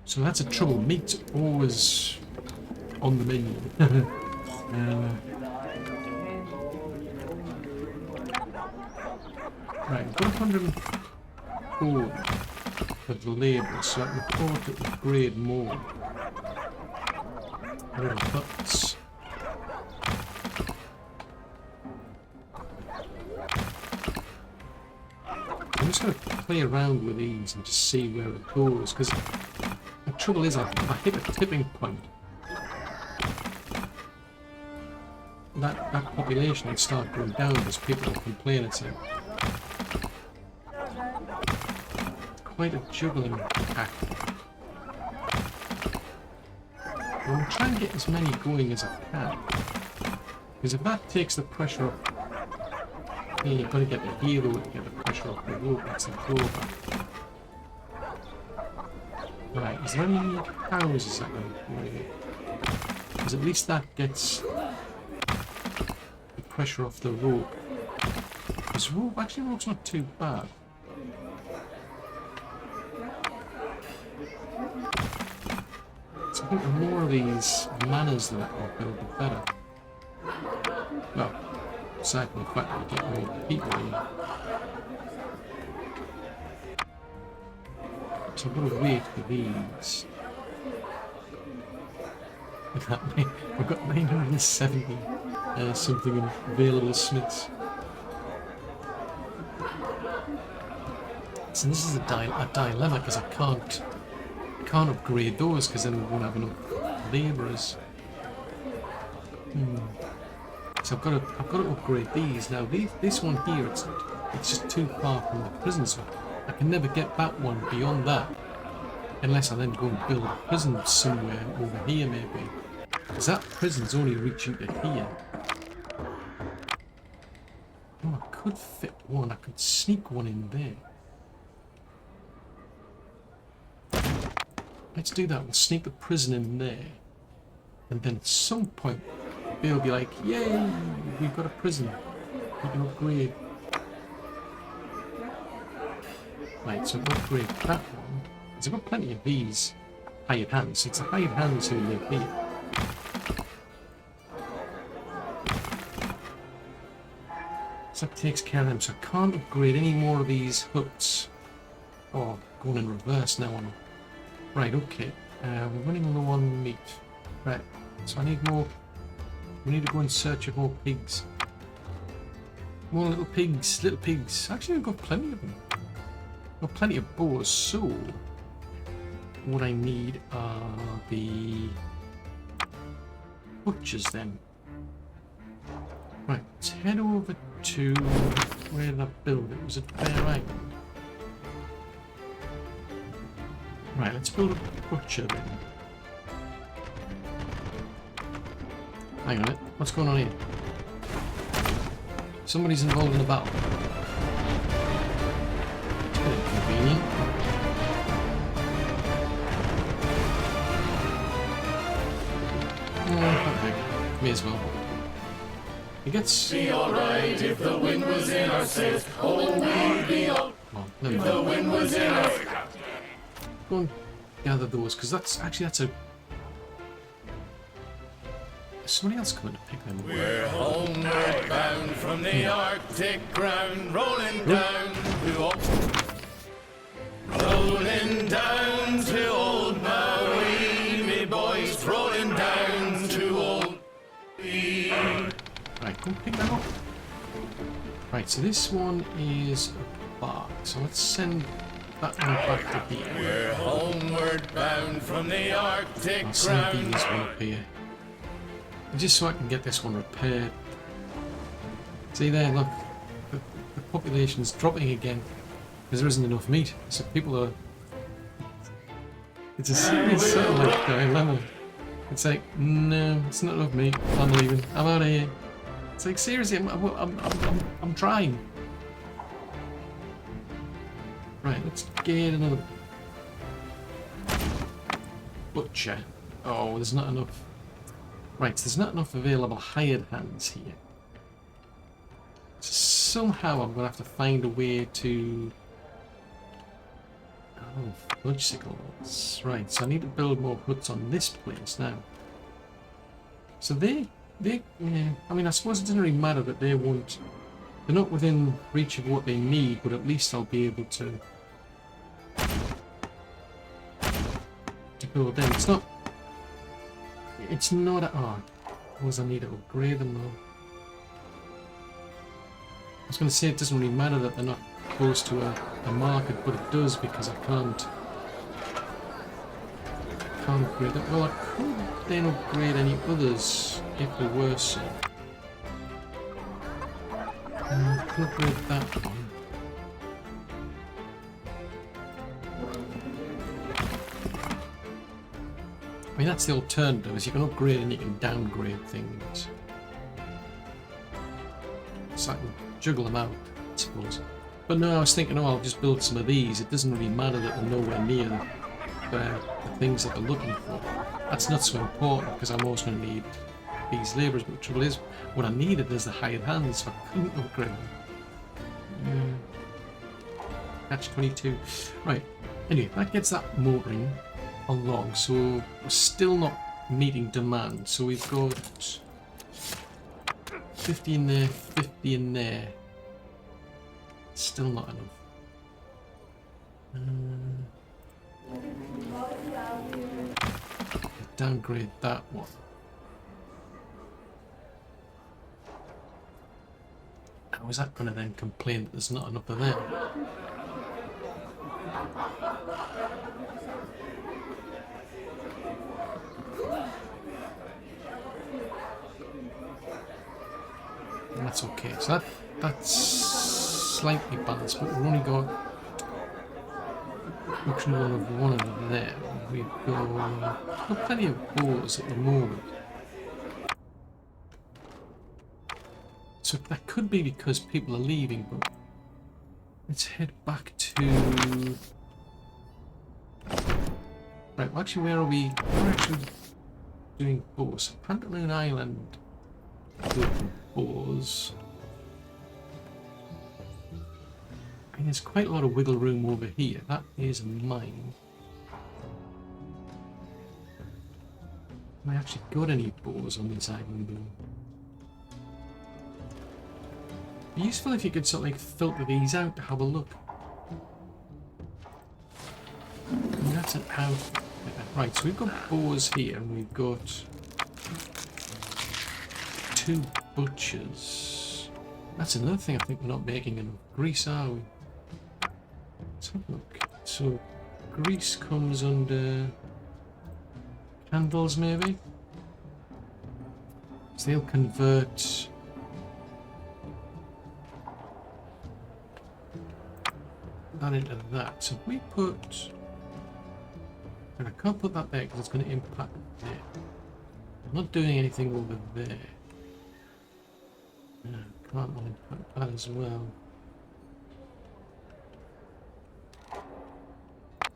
Speaker 1: So that's a trouble. Meat's always on the menu. Right, I've got 104 for the labour, so I can afford to upgrade more. Little huts. I'm just going to play around with these and just see where it goes, because the trouble is I hit a tipping point. That population would start going down because people will complain. It's like quite a juggling act. I'm trying to get as many going as I can, because if that takes the pressure off, yeah, you've got to get the hero to get the pressure off the rope. That's the drawback. Right, is there any houses I can upgrade? Because at least that gets the pressure off the rope. Because rope, actually rope's not too bad. So I think the more of these manors that I can build, the better. Well, aside from the fact that you get more people in. So I'm going to wait for these. I've got 970 something available smiths. So this is a dilemma because I can't upgrade those because then we won't have enough labourers. So I've got to upgrade these now. This one here, it's just too far from the prison, so I can never get that one beyond that unless I then go and build a prison somewhere over here maybe. Because that prison's only reaching to here. Oh, I could fit one. I could sneak one in there. Let's do that. We'll sneak the prison in there. And then at some point, they'll be like, yay, we've got a prison. We can upgrade. Right, so we'll upgrade that one. Because I've got plenty of these hired hands. It's the hired hands who live here. So that takes care of them. So I can't upgrade any more of these huts. Oh, going in reverse now on. Right, okay. We're running low on meat. Right, so I need more. We need to go in search of more pigs. More little pigs, little pigs. Actually, I've got plenty of them. I've got plenty of boars, so what I need are the butchers then. Right, let's head over to where did I build it? Was it Fair Island? Right, let's build a butcher then. Hang on a minute, what's going on here? Somebody's involved in a battle. It's a bit inconvenient. Oh, okay. May as well. It gets...
Speaker 2: Be alright if the wind was in our sails. Oh, we'd be all...
Speaker 1: Oh,
Speaker 2: if the wind was in our...
Speaker 1: Go and gather those, because that's a... Somebody else coming to pick them up.
Speaker 2: We're homeward bound from the Arctic ground, rolling down to old... Rolling down to old Maui, me boys, rolling down to old...
Speaker 1: Right, go pick them up. Right, so this one is a bark, so let's send that one back to here.
Speaker 2: We're homeward bound from the Arctic
Speaker 1: I'll send
Speaker 2: ground.
Speaker 1: these one up here. Just so I can get this one repaired. See there, look. The population's dropping again. Because there isn't enough meat. So people are... It's a serious sort of like dilemma. It's like, no, it's not enough meat. I'm leaving. I'm out of here. It's like, seriously, I'm trying. Right, let's get another butcher. Oh, there's not enough. Right, so there's not enough available hired hands here. So somehow I'm going to have to find a way to... Oh, fudgesicles. Right, so I need to build more huts on this place now. So yeah, I mean, I suppose it doesn't really matter that they won't... They're not within reach of what they need, but at least I'll be able to build them. It's not a... Oh, I suppose I need to upgrade them though. I was going to say it doesn't really matter that they're not close to a market, but it does because I can't upgrade them. Well, I could then upgrade any others if there were some. I can upgrade that one. I mean, that's the alternative, is you can upgrade and you can downgrade things. So I can juggle them out, I suppose. But no, I was thinking, oh, I'll just build some of these. It doesn't really matter that they're nowhere near the things that they're looking for. That's not so important, because I'm also going to need these labourers. But the trouble is, what I needed is the hired hands, so I couldn't upgrade them. Catch 22. Right, anyway, that gets that motoring along, so we're still not meeting demand. So we've got 50 in there, 50 in there. Still not enough. Downgrade that one. How is that going to then complain that there's not enough of them? That's okay. So that's slightly balanced, but we've only got production one of them. We've got plenty of bows at the moment. So that could be because people are leaving, but let's head back to... Right, well, actually, where are we? We're actually doing bows. Pantaloon Island, doing bows. And there's quite a lot of wiggle room over here. That is a mine. Have I actually got any bows on this island, though? It'd be useful if you could sort of like filter these out to have a look. And that's an out. Right, so we've got bows here, and we've got 2 butchers. That's another thing I think we're not making enough grease, are we? Let's have a look. So grease comes under candles, maybe? So they'll convert that into that. So if we put... And I can't put that there because it's going to impact there. I'm not doing anything over there. No, can't impact that as well.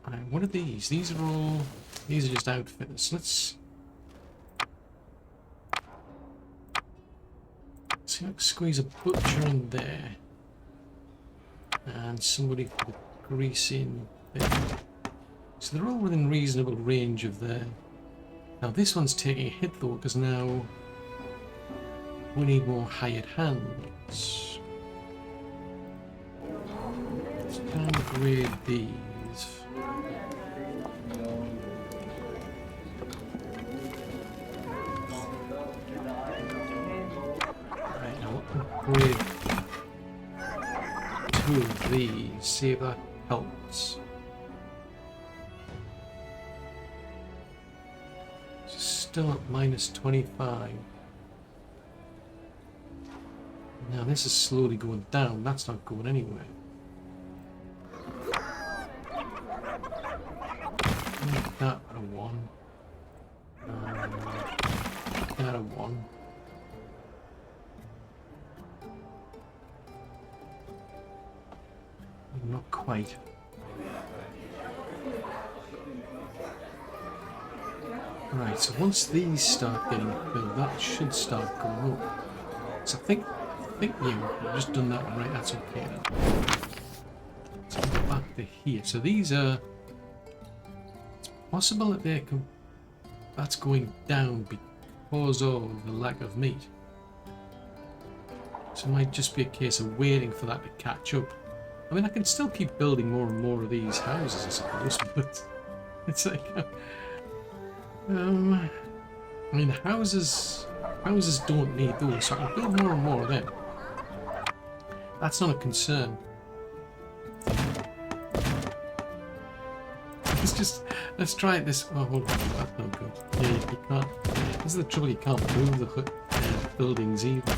Speaker 1: Alright, what are these? These are just outfitters. Let's see if I can squeeze a butcher in there. And somebody for the grease in there. So they're all within reasonable range of there. Now this one's taking a hit though, because now we need more hired hands. Let's downgrade these. Right, now upgrade 2 of these, see if that helps. Still at minus 25. Now this is slowly going down. That's not going anywhere. Make that a 1. That a 1. Not quite. Right, so once these start getting filled, that should start going up. So I think I've just done that one right, that's okay then. So go back to here. So these are... It's possible that they can... That's going down because of the lack of meat. So it might just be a case of waiting for that to catch up. I mean, I can still keep building more and more of these houses, I suppose, but it's like... I mean, houses don't need those, so I can build more and more of them. That's not a concern. Let's try it this. Oh, hold on, that's not good. Yeah, you can't. This is the trouble. You can't move the buildings either.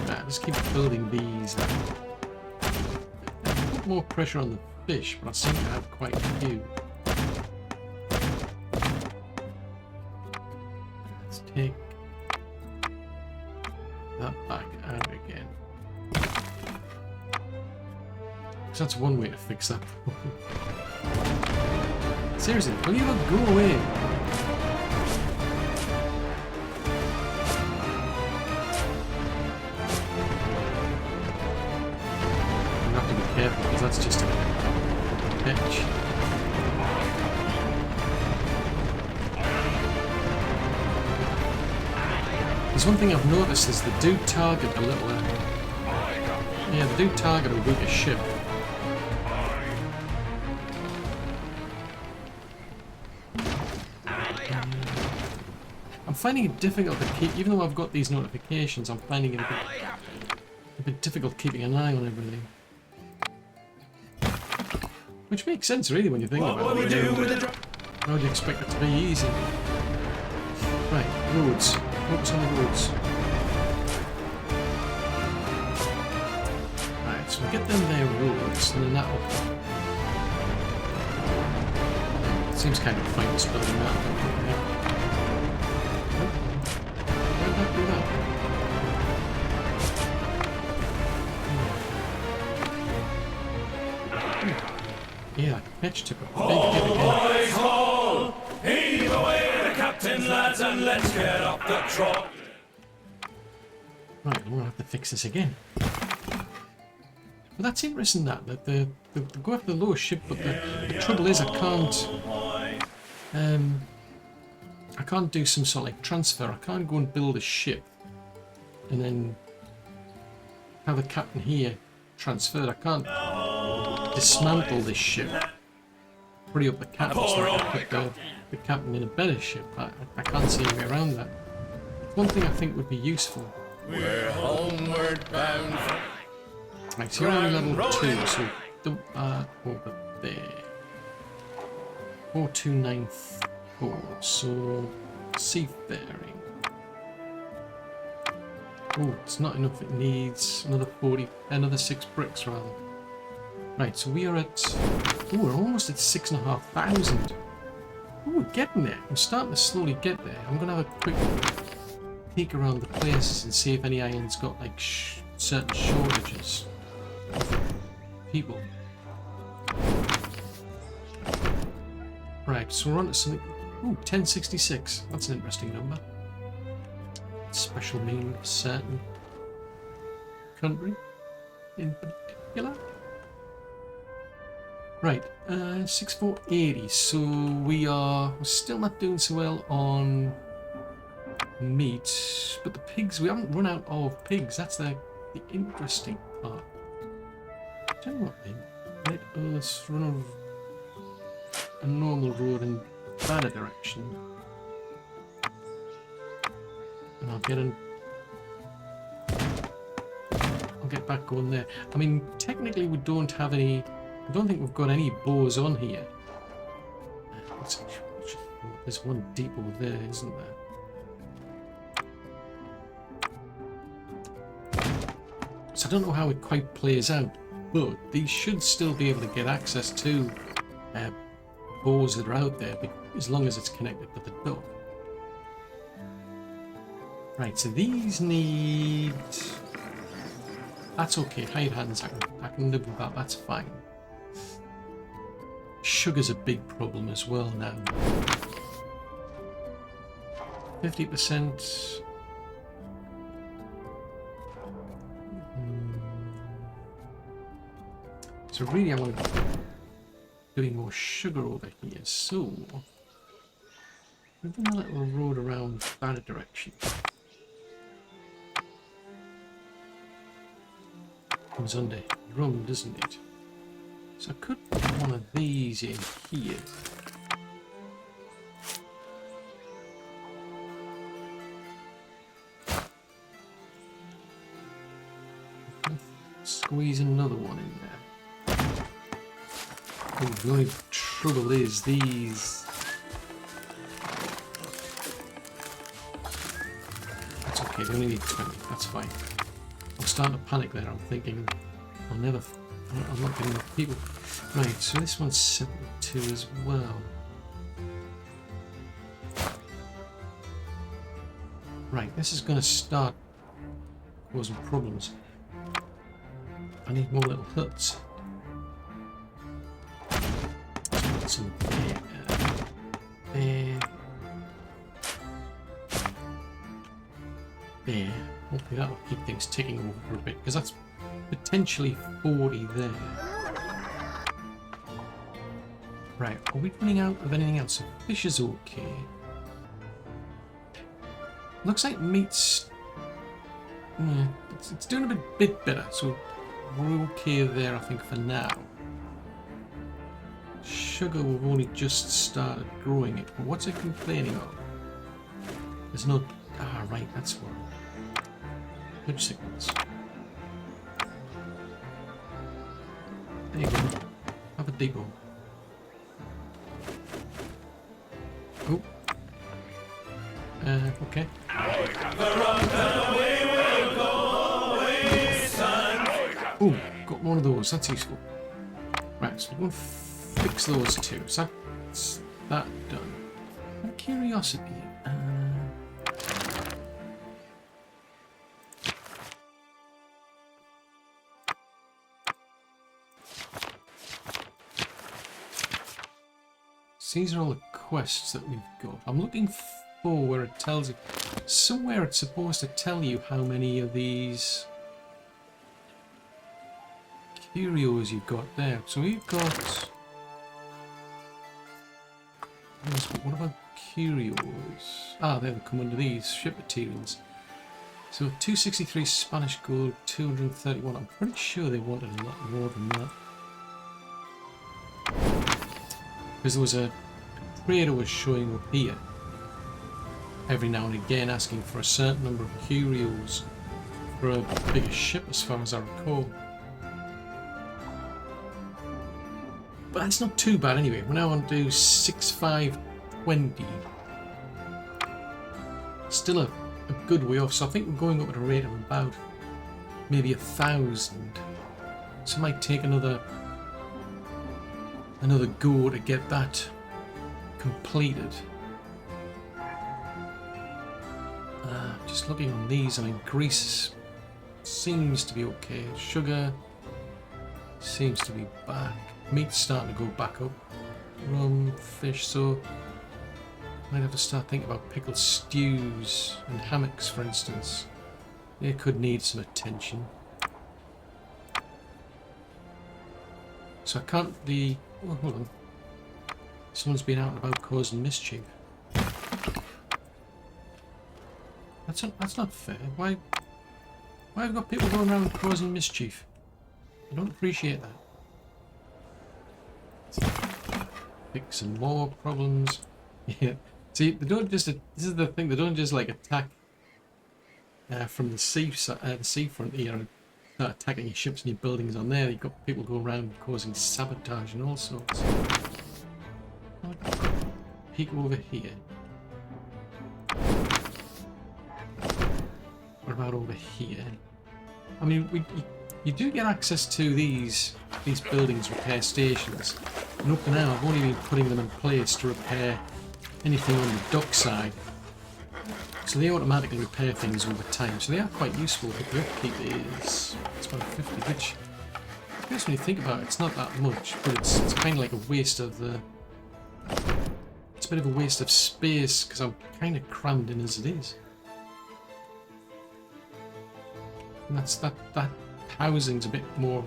Speaker 1: Right, just keep building these. Put more pressure on the fish, but I seem to have quite a few. Take that back out again. So that's one way to fix that problem. Seriously, will you not go away? You have to be careful because that's just a pitch. There's one thing I've noticed is they do target a little... yeah, they do target a weaker ship. I'm finding it difficult to keep... Even though I've got these notifications, I'm finding it a bit difficult keeping an eye on everything. Which makes sense, really, when you think about it. How would you expect it to be easy? Right, roads. Focus on the roads. get them their roads, and then that'll... Seems kind of pointless building that. Why did that do that? Yeah, fetch took a big hit again.
Speaker 2: Boys, haul! Heave away the captain, lads, and let's get up the trot.
Speaker 1: Right, we'll have to fix this again. But that's interesting that the go after the lowest ship, but the trouble is I can't do some sort of like transfer. I can't go and build a ship and then have a captain here transferred. I can't dismantle this ship, free up the captain so I can put the captain in a better ship. I can't see a way around that. One thing I think would be useful.
Speaker 2: We're homeward bound.
Speaker 1: Right, so you're only level 2, so don't over there. 4294, so seafaring. Oh, it's not enough, it needs another 6 bricks rather. Right, so we are at, we're almost at 6,500. Oh, we're getting there. I'm starting to slowly get there. I'm going to have a quick peek around the places and see if any islands got like certain shortages of people. Right, so we're on to something. Ooh, 1066. That's an interesting number. Special meaning of a certain country in particular. Right, 6480. So we're still not doing so well on meat, but the pigs, we haven't run out of pigs. That's the interesting part. Tell you what then, let us run a normal road in that direction, and I'll get back going there. I mean, technically we don't have any, I don't think we've got any bows on here. There's one depot there, isn't there? So I don't know how it quite plays out, but these should still be able to get access to bows that are out there, as long as it's connected to the dock. Right, so these need... That's okay, hide hands, I can live with that, that's fine. Sugar's a big problem as well now. 50%... So really I want to be doing more sugar over here, so we're doing a little road around that direction. Comes under rum, doesn't it? So I could put one of these in here. Squeeze another one in there. Oh, the only trouble is these... That's okay, they only need 20, that's fine. I'm starting to panic there, I'm thinking I'm not getting enough people. Right, so this one's 72 as well. Right, this is going to start causing problems. I need more little huts. Some there. Hopefully that will keep things ticking over for a bit, because that's potentially 40 there. Right, are we running out of anything else? So fish is okay. Looks like meat's... Yeah, it's doing a bit better, so we're okay there I think for now. Sugar, we've only just started growing it, but what's it complaining of? There's no... Ah, right, that's what. Good signals. There you go. Have a depot. Oh. Okay. Oh, got one of those. That's useful. Right, so we're going to fix those two. So that's that done. Out of curiosity, these are all the quests that we've got. I'm looking for where it tells you. Somewhere it's supposed to tell you how many of these curios you've got there. So we've got... What about curios? Ah, they come under these ship materials. So 263 Spanish gold, 231. I'm pretty sure they wanted a lot more than that. Because there was a trader was showing up here every now and again asking for a certain number of curios for a bigger ship as far as I recall. But that's not too bad anyway. We're now on to 6520. Still a good way off, so I think we're going up at a rate of about maybe 1,000. So it might take another go to get that completed. Just looking on these, I mean, grease seems to be okay. Sugar seems to be back. Meat's starting to go back up. Rum, fish, so might have to start thinking about pickled stews and hammocks, for instance. They could need some attention. So I can't be... Oh, hold on. Someone's been out and about causing mischief. That's not fair. Why have we got people going around causing mischief? I don't appreciate that. Fix some more problems. Yeah. See, they don't just. This is the thing. They don't just like attack from the seafront here and start attacking your ships and your buildings on there. You've got people going around causing sabotage and all sorts. Peek over here. What about over here? I mean, you do get access to these buildings repair stations, and up to now I've only been putting them in place to repair anything on the dock side. So they automatically repair things over time, so they are quite useful, but the upkeep is it's about 50, which I guess when you think about it, it's not that much, but it's kind of like a waste of the... It's a bit of a waste of space, because I'm kind of crammed in as it is. And that housing's a bit more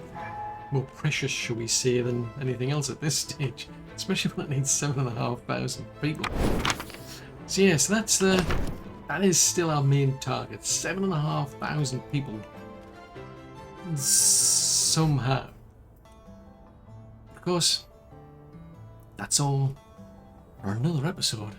Speaker 1: precious, shall we say, than anything else at this stage, especially when it needs 7,500 people. So yeah, so that is still our main target, 7,500 people. Somehow. Of course, that's all for another episode.